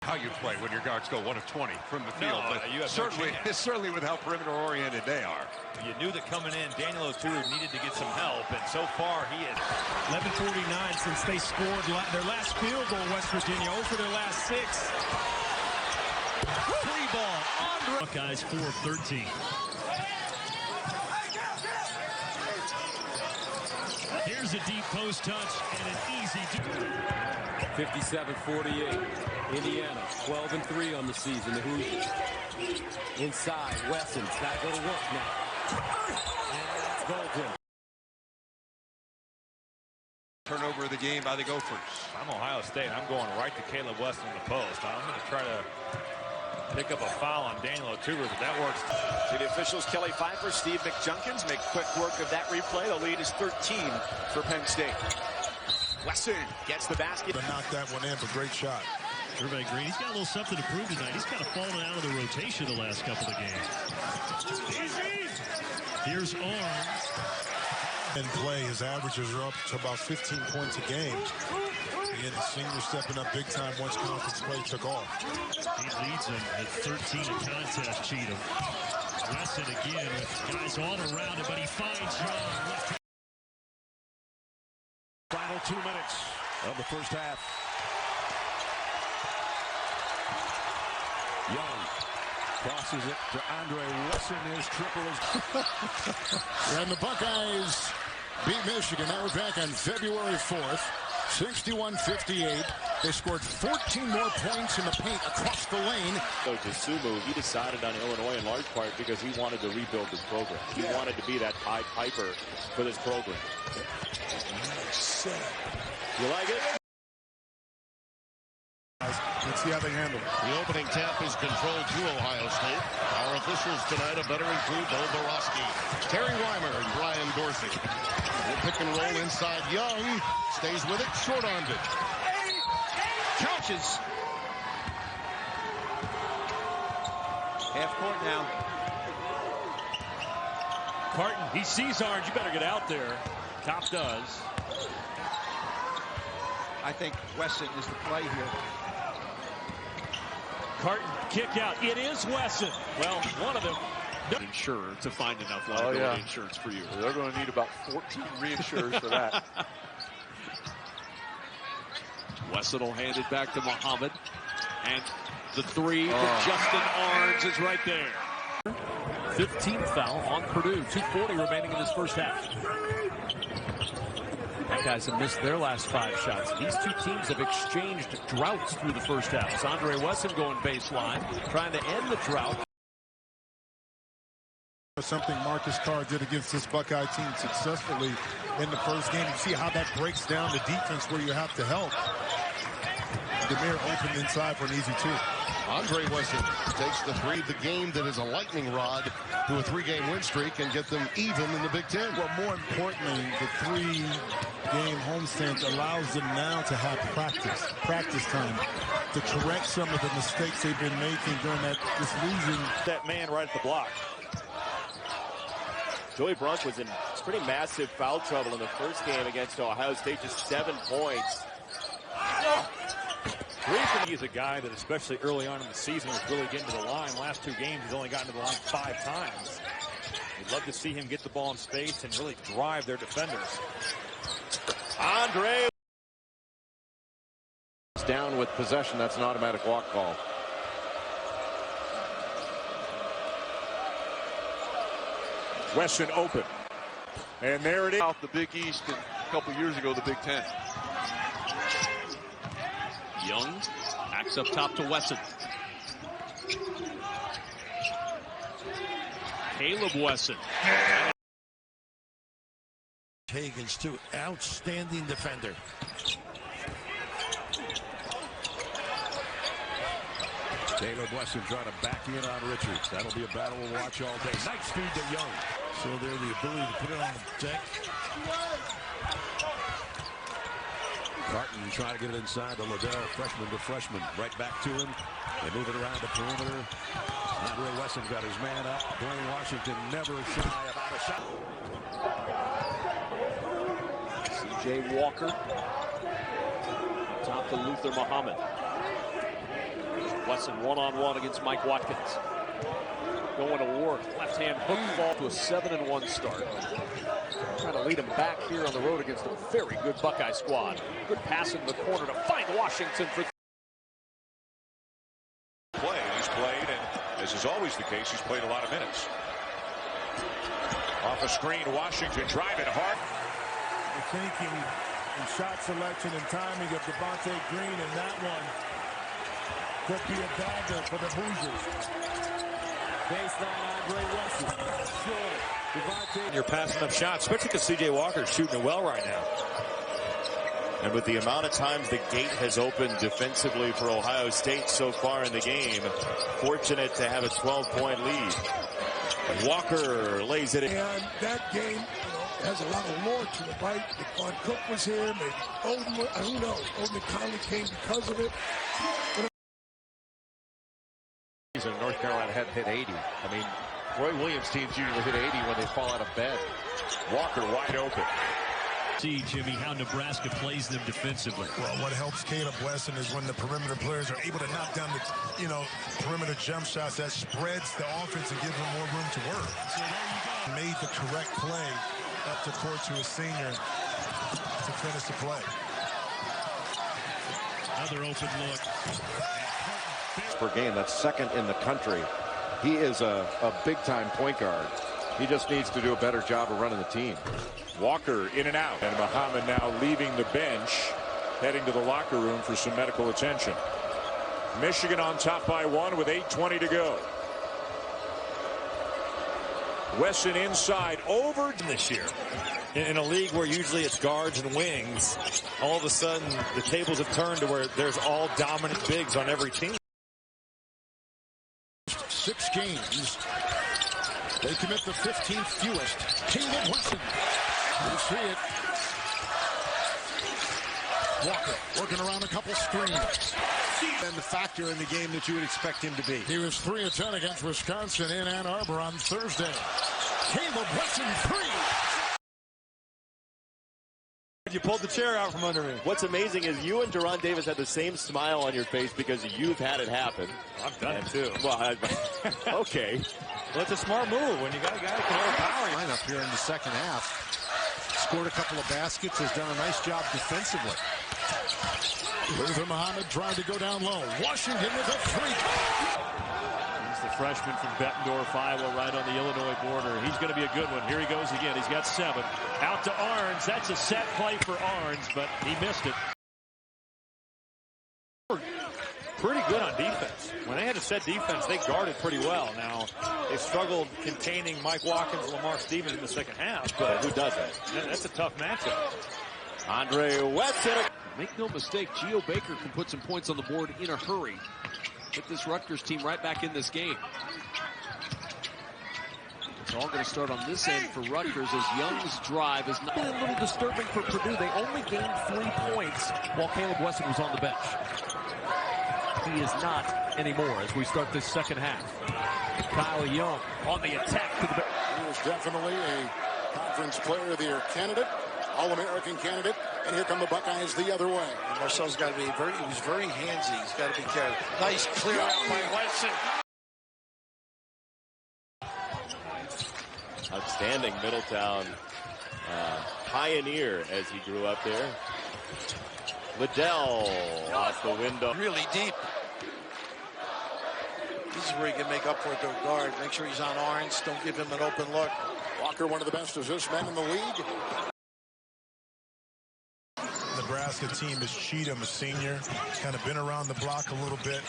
how you play when your guards go 1 of 20 from the field, no, but you have certainly with how perimeter-oriented they are. You knew that coming in, Daniel O'Toole needed to get some help, and so far he is. 11:49 since they scored their last field goal, West Virginia, 0 for their last 6. Free ball. Buckeyes 4 of 13. Here's a deep post touch and an easy 57-48. Indiana 12-3 on the season. The Hoosiers inside. Wesson's got to go to work now. And that's Golden. Turnover of the game by the Gophers. I'm Ohio State. I'm going right to Caleb Weston in the post. I'm going to try to pick up a foul on Daniel O'Toole, but that works. See the officials, Kelly Pfeiffer, Steve McJunkins make quick work of that replay. The lead is 13 for Penn State. Wesson gets the basket. Knocked that one in, but great shot. Gervais Green, he's got a little something to prove tonight. He's kind of fallen out of the rotation the last couple of games. Here's Arms. In play, his averages are up to about 15 points a game. He had a senior stepping up big time once conference play took off. He leads him at 13 in contest, Cheatham. Wesson again with guys all around him, but he finds Young. Final 2 minutes of the first half. Young crosses it to Andre Wesson. His triple is. And the Buckeyes beat Michigan. That was back on February 4th. 61-58. They scored 14 more points in the paint across the lane. So Sumu, he decided on Illinois in large part because he wanted to rebuild this program. He wanted to be that Pied Piper for this program. You like it? Let's see how they handle it. The opening tap is controlled to Ohio State. Our officials tonight are better include Bo Borowski, Terry Weimer, and Brian Dorsey. The pick and roll inside. Young stays with it, short-armed it. Couches. Half court now. Carton, he sees Orange. You better get out there. Top does. I think Wesson is the play here. Carton, kick out. It is Wesson. Well, one of them. Insurer to find enough liability insurance for you. They're going to need about 14 reinsurers for that. Wesson will hand it back to Muhammad. And the three for Justin Arns is right there. 15th foul on Purdue. 2:40 remaining in this first half. That guys have missed their last 5 shots. These two teams have exchanged droughts through the first half. It's Andre Wesson going baseline, trying to end the drought. Something Marcus Carr did against this Buckeye team successfully in the first game. You see how that breaks down the defense where you have to help. Demir opened inside for an easy 2. Andre Wesson takes the game that is a lightning rod to a 3-game win streak and get them even in the Big Ten. Well, more importantly, the 3-game homestand allows them now to have practice time to correct some of the mistakes they've been making during this losing. That man right at the block. Joey Brunk was in pretty massive foul trouble in the first game against Ohio State, just 7 points. He's a guy that, especially early on in the season, was really getting to the line. Last 2 games, he's only gotten to the line 5 times. We'd love to see him get the ball in space and really drive their defenders. Andre. Down with possession. That's an automatic walk call. Wesson open. And there it is. Off the Big East a couple years ago, the Big Ten. Young backs up top to Wesson. Caleb Wesson. Hagens, too. Outstanding defender. Caleb Wesson trying to back in on Richards. That'll be a battle we'll watch all day. Nice feed to Young. So there, the ability to put it on the deck. Carton trying to get it inside to Liddell, freshman to freshman. Right back to him. They move it around the perimeter. Andre Wesson got his man up. Blaine Washington never shy about a shot. C.J. Walker. Top to Luther Muhammad. Wesson one-on-one against Mike Watkins. Going to work, left-hand hook ball to a 7-1 start. Trying to lead him back here on the road against a very good Buckeye squad. Good pass in the corner to find Washington for play. He's played, and as is always the case, he's played a lot of minutes. Off a screen, Washington driving hard. The thinking and shot selection and timing of Devontae Green, and that one could be a dagger for the Hoosiers. baseline, Andre Wesson. Short. You're passing up shots, especially because C.J. Walker's shooting it well right now. And with the amount of times the gate has opened defensively for Ohio State so far in the game, fortunate to have a 12-point lead. Walker lays it in. And that game, has a lot of lore to it, right? If Von Cook was here, maybe Odin, who knows? Odin Conley came because of it. North Carolina hadn't hit 80. I mean, Roy Williams teams usually hit 80 when they fall out of bed. Walker wide open. See, Jimmy, how Nebraska plays them defensively. Well, what helps Caleb Wesson is when the perimeter players are able to knock down the, perimeter jump shots. That spreads the offense and gives them more room to work. So there you go. Made the correct play up the court to a senior to finish the play. Another open look. Per game, that's second in the country. He is a big-time point guard. He just needs to do a better job of running the team. Walker in and out. And Muhammad now leaving the bench, heading to the locker room for some medical attention. Michigan on top by 1 with 8:20 to go. Wesson inside over this year. In a league where usually it's guards and wings, all of a sudden the tables have turned to where there's all dominant bigs on every team. 6 games. They commit the 15th fewest. Caleb Wesson. You see it. Walker working around a couple screens. And the factor in the game that you would expect him to be. He was 3 of 10 against Wisconsin in Ann Arbor on Thursday. Caleb Wesson 3. You pulled the chair out from under me. What's amazing is you and Deron Davis had the same smile on your face because you've had it happen. I've done it too. Well, okay. Well, it's a smart move when you got a guy who can overpower you. Lineup here in the second half. Scored a couple of baskets, has done a nice job defensively. Luther Muhammad tried to go down low. Washington with a 3. He's the freshman from Bettendorf, Iowa, right on the Illinois border. He's going to be a good one. Here he goes again. He's got 7. Out to Arns. That's a set play for Arns, but he missed it. Pretty good on defense. When they had a set defense, they guarded pretty well. Now, they struggled containing Mike Watkins and Lamar Stevens in the second half. But who doesn't? That's a tough matchup. Andre Wesson. Make no mistake, Geo Baker can put some points on the board in a hurry. Put this Rutgers team right back in this game. It's all going to start on this end for Rutgers as Young's drive is not a little disturbing for Purdue. They only gained 3 points while Caleb Wesson was on the bench. He is not anymore as we start this second half. Kyle Young on the attack to the bench. He was definitely a Conference Player of the Year candidate, All-American candidate, and here come the Buckeyes the other way. And Marcel's got to be he was very handsy. He's got to be careful. Nice clear out by Wesson. Outstanding Middletown pioneer as he grew up there. Liddell off the window. Really deep. This is where he can make up for it to a guard. Make sure he's on Arns. Don't give him an open look. Walker, one of the best assist men in the league. Nebraska team is Cheatham, a senior. He's kind of been around the block a little bit.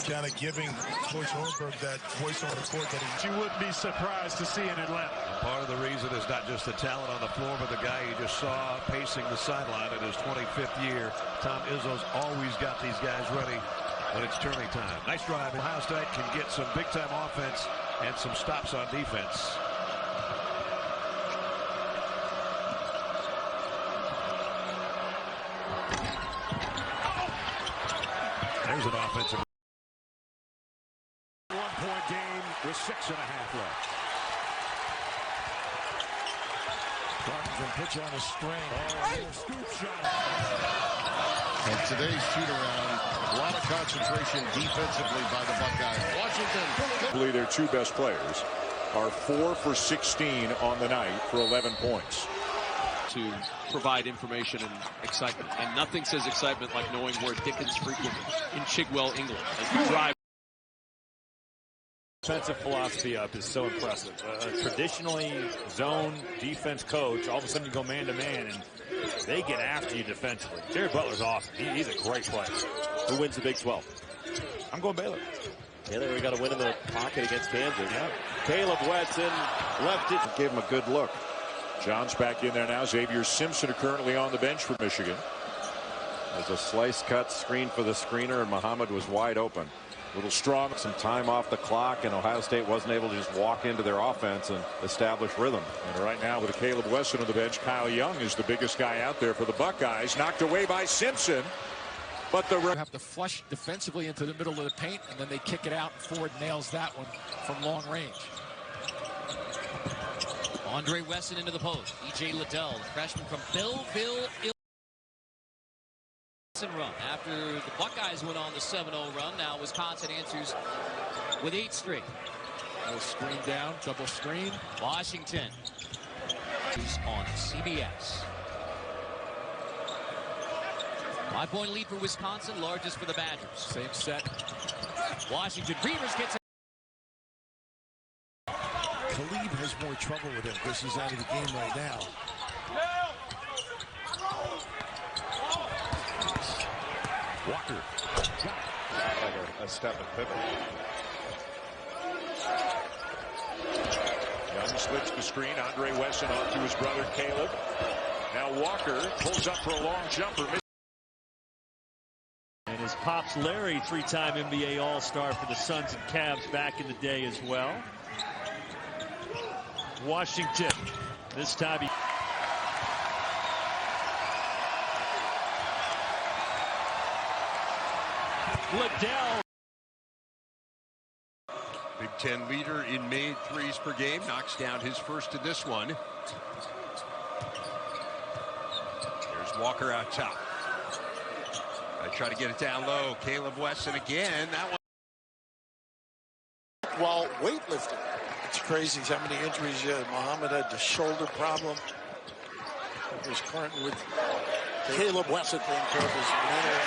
Kind of giving Joyce Hornberg that voice on the court that You wouldn't be surprised to see in Atlanta. Part of the reason is not just the talent on the floor, but the guy you just saw pacing the sideline in his 25th year. Tom Izzo's always got these guys ready when it's turning time. Nice drive. Ohio State can get some big-time offense and some stops on defense. There's an offensive. 1-point game with 6.5 left. Clark can pitch on a string. Scoop shot. of today's shoot-around. A lot of concentration defensively by the Buckeyes. Washington. Their two best players are 4 for 16 on the night for 11 points. To provide information and excitement. And nothing says excitement like knowing where Dickens frequented in Chigwell, England. As we drive. Defensive philosophy up is so impressive. Traditionally zone defense coach, all of a sudden you go man to man and they get after you defensively. Jared Butler's awesome. He's a great player. Who wins the Big 12? I'm going Baylor. Baylor, we got to win in the pocket against Kansas. Yeah. Caleb Wesson left it. Gave him a good look. John's back in there now. Xavier Simpson are currently on the bench for Michigan. There's a slice cut screen for the screener, and Muhammad was wide open. A little strong. Some time off the clock, and Ohio State wasn't able to just walk into their offense and establish rhythm. And right now with Caleb Wesson on the bench, Kyle Young is the biggest guy out there for the Buckeyes. Knocked away by Simpson. But the have to flush defensively into the middle of the paint, and then they kick it out. Ford nails that one from long range. Andre Wesson into the post. E.J. Liddell, the freshman from Belleville, Illinois. Run. After the Buckeyes went on the 7-0 run, now Wisconsin answers with 8 straight. No screen down, double screen. Washington is on CBS. 5-point lead for Wisconsin, largest for the Badgers. Same set. Washington, Reavers gets it. Khalib has more trouble with him. This is out of the game right now. Walker. Like a step and pivot. Young switched the screen. Andre Wesson off to his brother Caleb. Now Walker pulls up for a long jumper. And his pops Larry, 3-time NBA All-Star for the Suns and Cavs back in the day as well. Washington. This time he... Liddell. Big Ten leader in made threes per game. Knocks down his first in this one. There's Walker out top. I try to get it down low. Caleb Wesson again. That one. While weightlifting. It's crazy how many injuries Muhammad had the shoulder problem. There's Carton with Caleb Wesson being careful.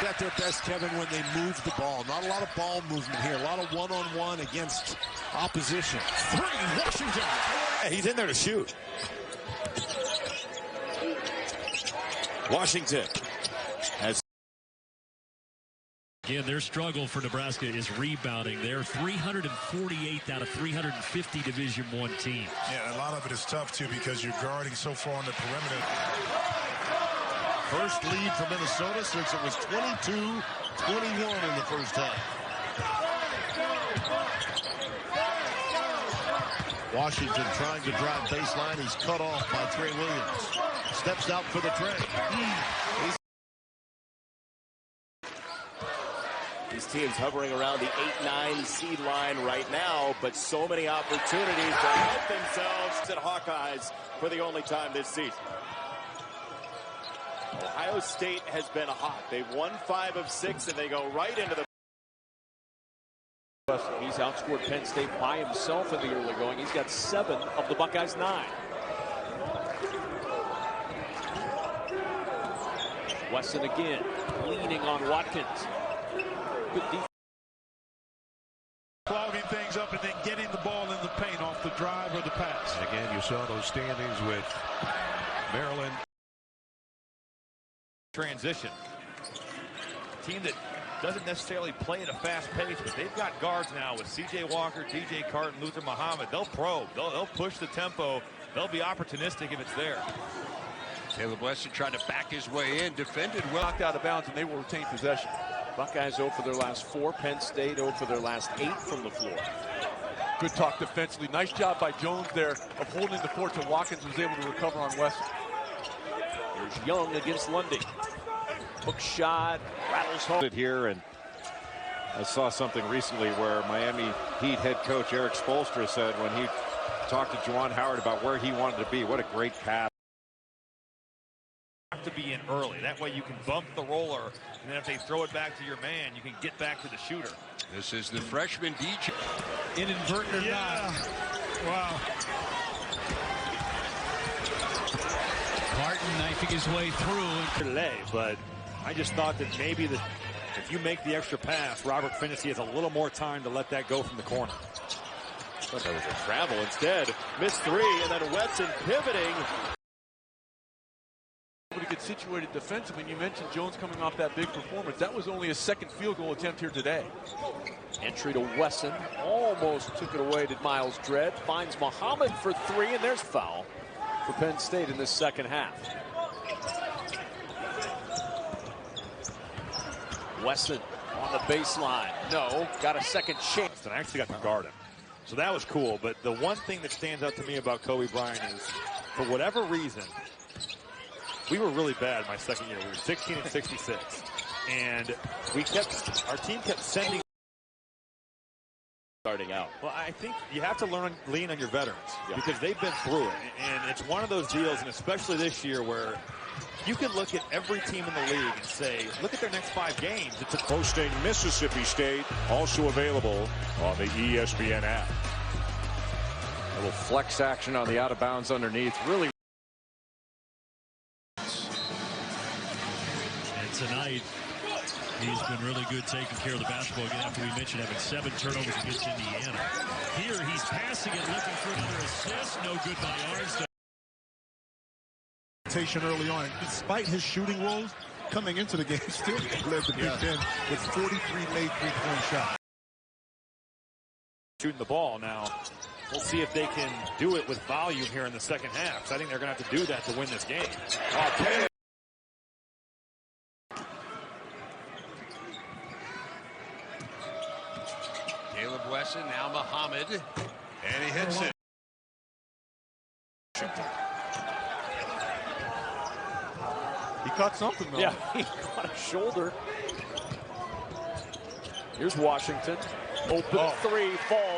At their best, Kevin, when they move the ball. Not a lot of ball movement here. A lot of one-on-one against opposition. 3, Washington. Yeah, he's in there to shoot. Washington has. Again, their struggle for Nebraska is rebounding. They're 348th out of 350 Division I teams. Yeah, a lot of it is tough, too, because you're guarding so far on the perimeter. First lead for Minnesota since it was 22-21 in the first half. Washington trying to drive baseline. He's cut off by Trey Williams. Steps out for the tray. These teams hovering around the 8-9 seed line right now, but so many opportunities to help themselves at Hawkeyes for the only time this season. Ohio State has been hot. They've won 5 of 6, and they go right into the... He's outscored Penn State by himself in the early going. He's got 7 of the Buckeyes' 9. Wesson again, leaning on Watkins. Good defense. Clogging things up and then getting the ball in the paint off the drive or the pass. And again, you saw those standings with Maryland. Transition. Team that doesn't necessarily play at a fast pace, but they've got guards now with C.J. Walker, D.J. Carton, Luther Muhammad. They'll probe. They'll push the tempo. They'll be opportunistic if it's there. Caleb Wesson trying to back his way in. Defended well. Knocked out of bounds, and they will retain possession. Buckeyes 0 for their last 4. Penn State 0 for their last 8 from the floor. Good talk defensively. Nice job by Jones there of holding the fort till Watkins was able to recover on Wesson. Here's Young against Lundy. Hook shot, rattles home. Here, and I saw something recently where Miami Heat head coach Eric Spoelstra said when he talked to Juwan Howard about where he wanted to be, what a great pass. Have to be in early. That way you can bump the roller, and then if they throw it back to your man, you can get back to the shooter. This is the freshman DJ. Inadvertent or not. Wow. Carton knifing his way through. Today, but I just thought that maybe if you make the extra pass, Robert Finney has a little more time to let that go from the corner. But there was a travel instead. Missed three, and then Wetson pivoting. To get situated defensively, and you mentioned Jones coming off that big performance. That was only his second field goal attempt here today. Entry to Wesson, almost took it away to Miles Dredd. Finds Muhammad for three, and there's foul for Penn State in this second half. Wesson on the baseline. No, got a second chance. And I actually got to guard him. So that was cool. But the one thing that stands out to me about Kobe Bryant is, for whatever reason, we were really bad my second year. We were 16 and 66. And our team kept sending. Starting out. Well, I think you have to lean on your veterans because they've been through it. And it's one of those deals, and especially this year, where you can look at every team in the league and say, look at their next 5 games. It's hosting Mississippi State, also available on the ESPN app. A little flex action on the out of bounds underneath. Really. And tonight, he's been really good taking care of the basketball again after we mentioned having 7 turnovers against Indiana. Here he's passing it, looking for another assist. No good by Arnstead. Early on, despite his shooting woes, coming into the game, still led the Big Ten with 43 made three-point shots. Shooting the ball now. We'll see if they can do it with volume here in the second half. So I think they're going to have to do that to win this game. Okay. Caleb Wesson, now Muhammad, and he hits it. He caught something, though. Yeah, he caught a shoulder. Here's Washington. Open three, fall.